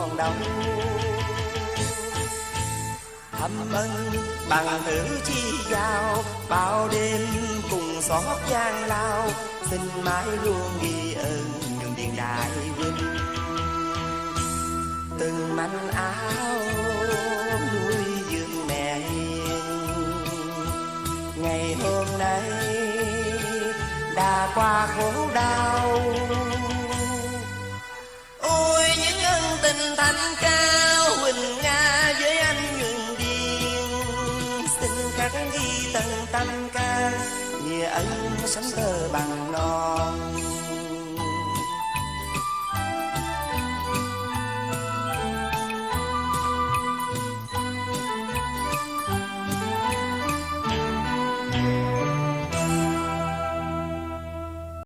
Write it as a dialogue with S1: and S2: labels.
S1: còn đâu. Thầm ân bằng tử chi giao, bao đêm cùng xót gian lao, xin mãi luôn ghi ơn nhường điện đại huynh. Từng manh áo nuôi dưỡng mẹ hiền, ngày hôm nay đã qua khổ đau. Ôi những ân tình thanh cao, Huỳnh Nga với anh Nhuận Điền, xin khắc ghi tận tâm ca, nghĩa ân sánh tơ bằng non.